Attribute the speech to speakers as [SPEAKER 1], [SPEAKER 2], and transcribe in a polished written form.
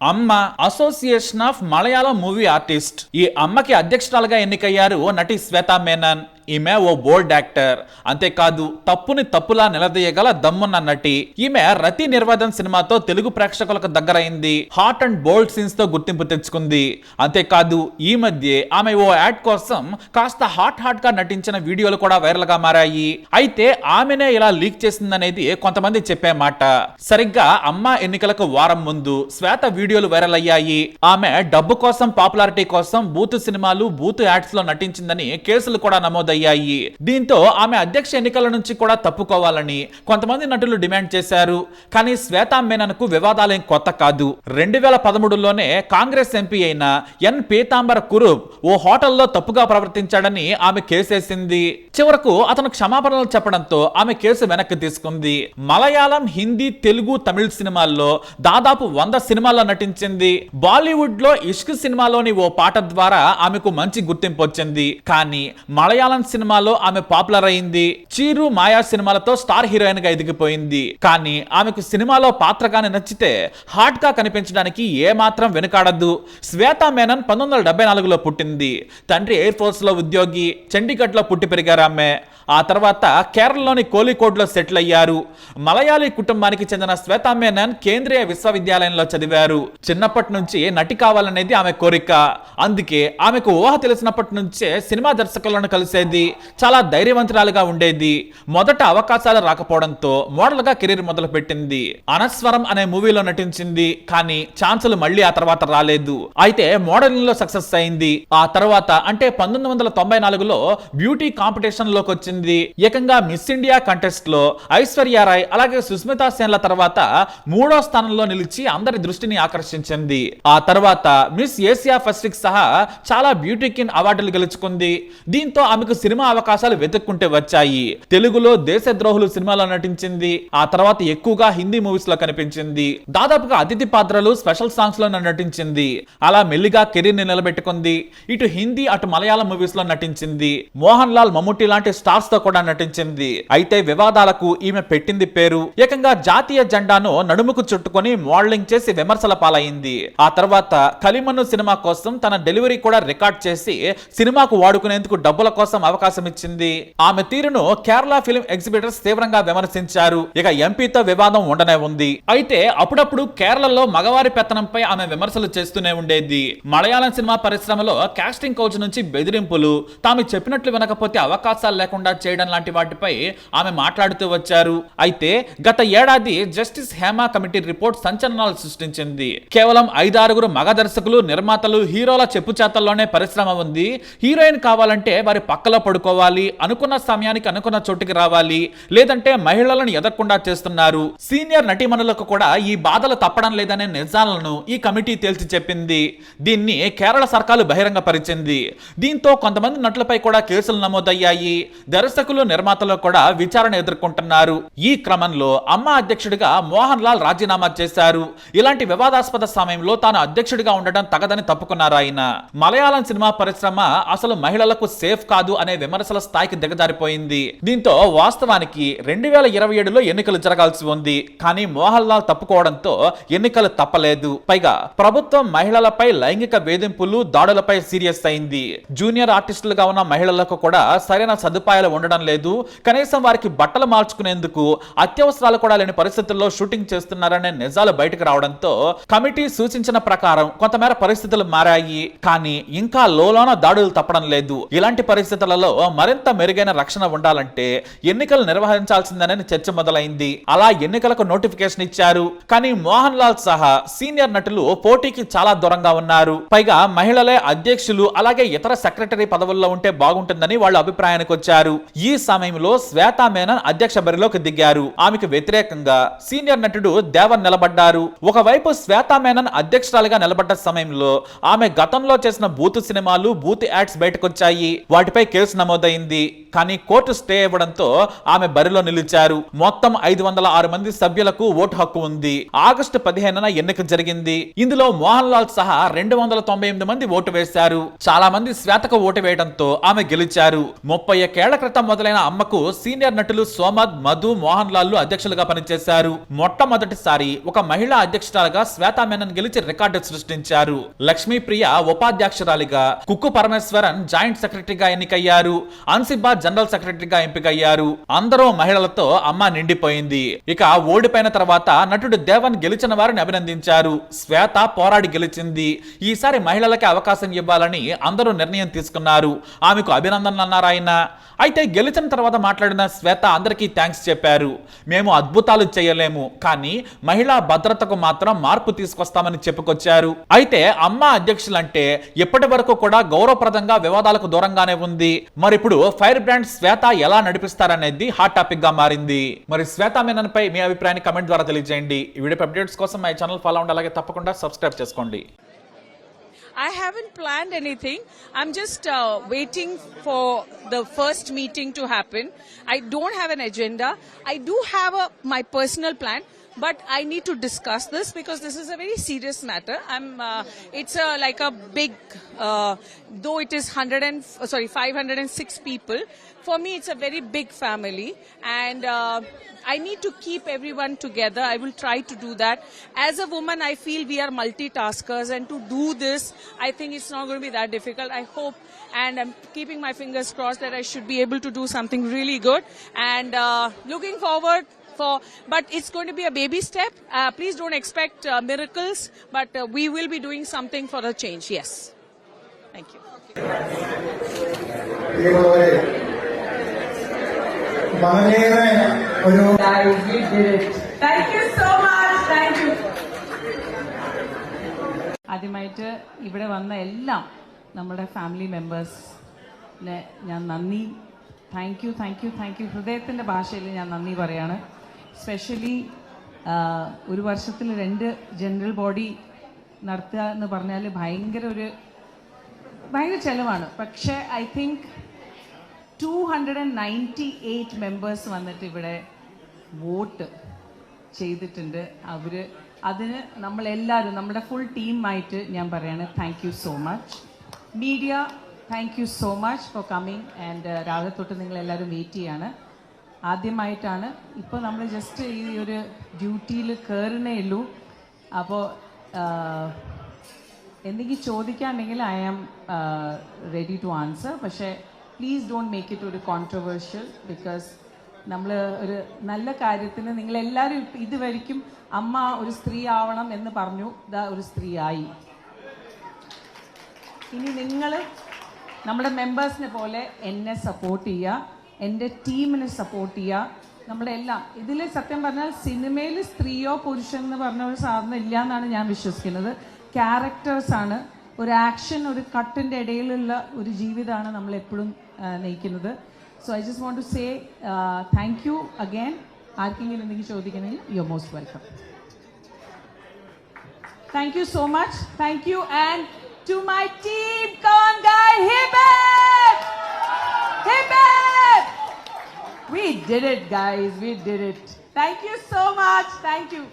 [SPEAKER 1] అమ్మ association of Malayalam movie artist. ఈ అమ్మకి అధ్యక్షురాలుగా ఎన్నికయ్యారు నటి శ్వేతా మేనన్. ఈమె ఓ బోల్డ్ యాక్టర్. అంతేకాదు తప్పుని తప్పులా నిలదీయగల దమ్మున్న నటి. ఈమె రతి నిర్వాదన్ సినిమాతో తెలుగు ప్రేక్షకులకు దగ్గరైంది. హాట్ అండ్ బోల్డ్ సీన్స్ తో గుర్తింపు తెచ్చుకుంది. అంతేకాదు ఈ మధ్య ఆమె ఓ యాడ్ కోసం కాస్త హాట్ గా నటించిన వీడియోలు కూడా వైరల్ గా మారాయి. అయితే ఆమెనే ఇలా లీక్ చేసిందనేది కొంతమంది చెప్పే మాట. సరిగ్గా అమ్మ ఎన్నికలకు వారం ముందు శ్వేత వీడియోలు వైరల్ అయ్యాయి. ఆమె డబ్బు కోసం, పాపులారిటీ కోసం బూత్ సినిమాలు, బూత్ యాడ్స్ లో నటించిందని కేసులు కూడా నమోదయ్యాయి. దీంతో ఆమె అధ్యక్ష ఎన్నికల నుంచి కూడా తప్పుకోవాలని కొంతమంది నటులు డిమాండ్ చేశారు. కానీ శ్వేతా మేనన్ కు వివాదాలేం కొత్త కాదు. 2013లోనే కాంగ్రెస్ ఎంపీ అయిన ఎన్ పీతాంబర కురుప్ ఓ హోటల్లో తప్పుగా ప్రవర్తించాడని ఆమె కేసేసింది. చివరకు అతను క్షమాపణలు చెప్పడంతో ఆమె కేసు వెనక్కి తీసుకుంది. మలయాళం, హిందీ, తెలుగు, తమిళ సినిమాల్లో దాదాపు 100 సినిమాల్లో నటించింది. బాలీవుడ్ లో ఇష్క్ సినిమాలోని ఓ పాట ద్వారా ఆమెకు మంచి గుర్తింపు వచ్చింది. కానీ మలయాళం సినిమాలో ఆమె పాపులర్ అయింది. చీరు, మాయా సినిమాలతో స్టార్ హీరోయిన్ గా ఎదిగిపోయింది. కానీ ఆమెకు సినిమాలో పాత్రగానే నచ్చితే హాట్ గా కనిపించడానికి ఏ మాత్రం వెనుకాడద్దు. శ్వేతా మేనన్ 1974లో పుట్టింది. తండ్రి ఎయిర్ ఫోర్స్ లో ఉద్యోగి. చండీగఢ్ లో పుట్టి పెరిగారు ఆమె. ఆ తర్వాత కేరళలోని కోలికోడ్ లో సెటిల్ అయ్యారు. మలయాళీ కుటుంబానికి చెందిన శ్వేతా మేనన్ కేంద్రీయ విశ్వవిద్యాలయంలో చదివారు. చిన్నప్పటి నుంచి నటి కావాలనేది ఆమె కోరిక. అందుకే ఆమెకు ఊహ తెలిసినప్పటి నుంచే సినిమా దర్శకులను కలిసేది. చాలా ధైర్యవంతురాలుగా ఉండేది. మొదట అవకాశాలు రాకపోవడంతో మోడల్ గా కెరీర్ మొదలు పెట్టింది. అనస్వరం అనే మూవీలో నటించింది. కానీ ఛాన్సులు మళ్ళీ ఆ తర్వాత రాలేదు. అయితే మోడలింగ్ లో సక్సెస్ అయింది. ఆ తర్వాత అంటే 1994లో బ్యూటీ కాంపిటీషన్ లోకి వచ్చింది. ఏకంగా మిస్ ఇండియా కంటెస్ట్ లో ఐశ్వర్య రాయ్ అలాగే సుస్మితా సేన్ల తర్వాత 3వ స్థానంలో నిలిచి అందరి దృష్టిని ఆకర్షించింది. ఆ తర్వాత మిస్ ఏసియా పసిఫిక్ సహా చాలా బ్యూటీ కిన్ అవార్డులు గెలుచుకుంది. దీంతో ఆమెకు సినిమా అవకాశాలు వెతుక్కుంటే వచ్చాయి. తెలుగులో దేశద్రోహులు సినిమాలో నటించింది. ఆ తర్వాత ఎక్కువగా హిందీ మూవీస్ లో కనిపించింది. దాదాపుగా అతిథి పాత్రలు, స్పెషల్ సాంగ్స్ లో నటించింది. అలా మెల్లిగా కెరీర్ ని నిలబెట్టుకుంది. ఇటు హిందీ అటు మలయాళం మూవీస్ లో నటించింది. మోహన్ లాల్, మమ్ముట్టి లాంటి స్టార్స్ తో కూడా నటించింది. అయితే వివాదాలకు ఈమె పెట్టింది పేరు. ఏకంగా జాతీయ జెండాను నడుముకు చుట్టుకొని మోడలింగ్ చేసి విమర్శల పాలైంది. ఆ తర్వాత కలిమన్ను సినిమా కోసం తన డెలివరీ కూడా రికార్డ్ చేసి సినిమాకు వాడుకునేందుకు డబ్బుల కోసం అవకాశం ఇచ్చింది. ఆమె తీరును కేరళ ఫిల్మ్ ఎగ్జిబిటర్స్ తీవ్రంగా విమర్శించారు. ఇక ఎంపీతో వివాదం ఉండనే ఉంది. అయితే అప్పుడప్పుడు కేరళలో మగవారి పెత్తనంపై ఆమె విమర్శలు చేస్తూనే ఉండేది. మలయాళం సినిమా పరిశ్రమలో కాస్టింగ్ కౌచ్ నుంచి బెదిరింపులు, తాము చెప్పినట్లు వినకపోతే అవకాశాలు లేకుండా చేయడం లాంటి వాటిపై ఆమె మాట్లాడుతూ వచ్చారు. అయితే గత ఏడాది జస్టిస్ హేమా కమిటీ రిపోర్ట్ సంచలనాలు సృష్టించింది. కేవలం 5-6 మగ దర్శకులు, నిర్మాతలు, హీరోల చెప్పుచేతల్లోనే పరిశ్రమ ఉంది. హీరోయిన్ కావాలంటే వారి పక్కలో పడుకోవాలి, అనుకున్న సమయానికి అనుకున్న చోటుకి రావాలి, లేదంటే మహిళలను ఎదగకుండా చేస్తున్నారు. సీనియర్ నటీమణులకు కూడా ఈ బాధలు తప్పడం లేదనే నిజాలను ఈ కమిటీ తేల్చి చెప్పింది. దీన్ని కేరళ సర్కారు బహిరంగపరిచింది. దీంతో కొంతమంది నటులపై కూడా కేసులు నమోదయ్యాయి. దర్శకులు, నిర్మాతలు కూడా విచారణ ఎదుర్కొంటున్నారు. ఈ క్రమంలో అమ్మ అధ్యక్షుడిగా మోహన్ లాల్ రాజీనామా చేశారు. ఇలాంటి వివాదాస్పద సమయంలో తాను అధ్యక్షుడిగా ఉండడం తగదని తప్పుకున్నారు ఆయన. మలయాళం సినిమా పరిశ్రమ అసలు మహిళలకు సేఫ్ కాదు అనే విమర్శల స్థాయికి దిగజారిపోయింది. దీంతో వాస్తవానికి 2027లో ఎన్నికలు జరగాల్సి ఉంది. కానీ మోహన్ లాల్ తప్పుకోవడంతో ఎన్నికలు తప్పలేదు. పైగా ప్రభుత్వం మహిళలపై లైంగిక వేధింపులు, దాడులపై సీరియస్ అయింది. జూనియర్ ఆర్టిస్టులుగా ఉన్న మహిళలకు కూడా సరైన సదుపాయాలు ఉండడం లేదు. కనీసం వారికి బట్టలు మార్చుకునేందుకు అత్యవసరాలు కూడా లేని పరిస్థితుల్లో షూటింగ్ చేస్తున్నారనే నిజాలు బయటకు రావడంతో కమిటీ సూచించిన ప్రకారం కొంతమేర పరిస్థితులు మారాయి. కానీ ఇంకా లోలోన దాడులు తప్పడం లేదు. ఇలాంటి పరిస్థితులలో మరింత మెరుగైన రక్షణ ఉండాలంటే ఎన్నికలు నిర్వహించాల్సిందనే చర్చ మొదలైంది. అలా ఎన్నికలకు నోటిఫికేషన్ ఇచ్చారు. కానీ మోహన్ లాల్ సహా సీనియర్ నటులు పోటీకి చాలా దూరంగా ఉన్నారు. పైగా మహిళలే అధ్యక్షులు అలాగే ఇతర సెక్రటరీ పదవుల్లో ఉంటే బాగుంటుందని వాళ్ళు అభిప్రాయానికి వచ్చారు. ఈ సమయంలో శ్వేతా మేనన్ అధ్యక్ష బరిలోకి దిగారు. ఆమెకు వ్యతిరేకంగా సీనియర్ నటుడు దేవన్ నిలబడ్డారు. ఒకవైపు శ్వేతా మేనన్ అధ్యక్షురాలిగా నిలబడ్డ సమయంలో ఆమె గతంలో చేసిన బూత్ సినిమాలు, బూత్ యాడ్స్ బయటకొచ్చాయి. వాటిపై కేసు కేసు నమోదైంది. కానీ కోర్టు స్టే ఇవ్వడంతో ఆమె బరిలో నిలిచారు. మొత్తం 506 మంది సభ్యులకు ఓటు హక్కు ఉంది. ఆగస్టు 15న ఎన్నిక జరిగింది. ఇందులో మోహన్ లాల్ సహా 298 మంది ఓటు వేశారు. చాలా మంది శ్వేతకు ఓటు వేయడంతో ఆమె గెలిచారు. 31 ఏళ్ల క్రితం మొదలైన అమ్మకు సీనియర్ నటులు సోమద్, మధు, మోహన్ లాల్ అధ్యక్షులుగా పనిచేశారు. మొట్టమొదటిసారి ఒక మహిళా అధ్యక్షురాలుగా శ్వేతా మేనన్ గెలిచి రికార్డు సృష్టించారు. లక్ష్మీప్రియ ఉపాధ్యక్షురాలిగా, కుక్కు పరమేశ్వరన్ జాయింట్ సెక్రటరీగా ఎన్నికయ్యారు. అన్సిబా జనరల్ సెక్రటరీగా ఎంపికయ్యారు. అందరూ మహిళలతో అమ్మ నిండిపోయింది. ఇక ఓడిపోయిన తర్వాత నటుడు దేవన్ గెలిచిన వారిని అభినందించారు. శ్వేత పోరాడి గెలిచింది. ఈసారి మహిళలకి అవకాశం ఇవ్వాలని అందరూ నిర్ణయం తీసుకున్నారు. ఆమెకు అభినందనలు అన్నారు ఆయన. అయితే గెలిచిన తర్వాత మాట్లాడిన శ్వేత అందరికీ థ్యాంక్స్ చెప్పారు. మేము అద్భుతాలు చేయలేము, కానీ మహిళా భద్రతకు మాత్రం మార్పు తీసుకొస్తామని చెప్పుకొచ్చారు. అయితే అమ్మ అధ్యక్షులంటే ఇప్పటి వరకు కూడా గౌరవప్రదంగా వివాదాలకు దూరంగానే ఉంది. మరి ఇప్పుడు ఫైర్ బ్రాండ్ శ్వేత ఎలా నడిపిస్తారనేది హాట్ టాపిక్ గా మారింది. మరి శ్వేతా మేనన్ పై మీ అభిప్రాయాన్ని కమెంట్ ద్వారా తెలియజేయండి. ఈ వీడియో అప్డేట్స్ కోసం మా ఛానల్ ఫాలో అవ్వండి, అలాగే తప్పకుండా సబ్స్క్రైబ్ చేసుకోండి.
[SPEAKER 2] I haven't planned anything. I'm just waiting for the first meeting to happen. I don't have an agenda. I do have my personal plan, but I need to discuss this because this is a very serious matter. It's like a big, though it is 506 people. For me, it's a very big family, and I need to keep everyone together. I will try to do that. As a woman, I feel we are multitaskers, and to do this, I think it's not going to be that difficult. I hope, and I'm keeping my fingers crossed that I should be able to do something really good, and looking forward but it's going to be a baby step. Please don't expect miracles, but we will be doing something for a change. Yes. Thank you.
[SPEAKER 3] Thank you so much. Thank you. ആദ്യമായിട്ട് ഇവിടെ വന്ന എല്ലാം നമ്മുടെ family മെമ്പേഴ്സിനെ ഞാൻ നന്ദി, thank you ഹൃദയത്തിൻ്റെ ഭാഷയിൽ ഞാൻ നന്ദി പറയാണ്. സ്പെഷ്യലി ഒരു വർഷത്തിൽ 2 ജനറൽ ബോഡി നടത്തുക എന്ന് പറഞ്ഞാൽ ഭയങ്കര ചിലവാണ്. പക്ഷേ ഐ തിങ്ക് 298 മെമ്പേഴ്സ് വന്നിട്ട് ഇവിടെ വോട്ട് ചെയ്തിട്ടുണ്ട്. അതിന് നമ്മളെല്ലാവരും നമ്മുടെ ഫുൾ ടീമായിട്ട് ഞാൻ പറയാണ് thank you so much. Media thank you so much for coming. And രാവിലെ തൊട്ട് നിങ്ങളെല്ലാവരും വെയിറ്റ് ചെയ്യാണ്. ആദ്യമായിട്ടാണ് ഇപ്പോൾ നമ്മൾ ജസ്റ്റ് ഈ ഒരു ഡ്യൂട്ടിയിൽ കയറുന്നേ ഉള്ളൂ. അപ്പോൾ എന്തെങ്കിലും ചോദിക്കാണ്ടെങ്കിൽ I am ready to answer. പക്ഷേ പ്ലീസ് ഡോണ്ട് മേക്ക് ഇറ്റ് ഒരു കോൺട്രവേഴ്ഷ്യൽ, ബിക്കോസ് നമ്മൾ ഒരു നല്ല കാര്യത്തിന് നിങ്ങളെല്ലാവരും ഇതുവരെയും അമ്മ ഒരു സ്ത്രീ ആവണം എന്ന് പറഞ്ഞു, ഇതാ ഒരു സ്ത്രീ ആയി. ഇനി നിങ്ങൾ നമ്മുടെ മെമ്പേഴ്സിനെ പോലെ എന്നെ സപ്പോർട്ട് ചെയ്യുക, എൻ്റെ ടീമിനെ സപ്പോർട്ട് ചെയ്യുക. നമ്മുടെ എല്ലാം ഇതിൽ സത്യം പറഞ്ഞാൽ സിനിമയിൽ സ്ത്രീയോ പുരുഷനെന്ന് പറഞ്ഞ ഒരു സാധനം ഇല്ല എന്നാണ് ഞാൻ വിശ്വസിക്കുന്നത്. ക്യാരക്ടേഴ്സാണ്. ഒരു ആക്ഷൻ, ഒരു കട്ടിൻ്റെ ഇടയിലുള്ള ഒരു ജീവിതമാണ് നമ്മളെപ്പോഴും നയിക്കുന്നത്. So I just want to say thank you again. ആർക്കെങ്കിലും എന്തെങ്കിലും ചോദിക്കണമെങ്കിൽ you are most welcome. Thank you so much. Thank you. And to my team, come on guys, hip hip, hip hip. We did it guys, we did it. Thank you so much. Thank you.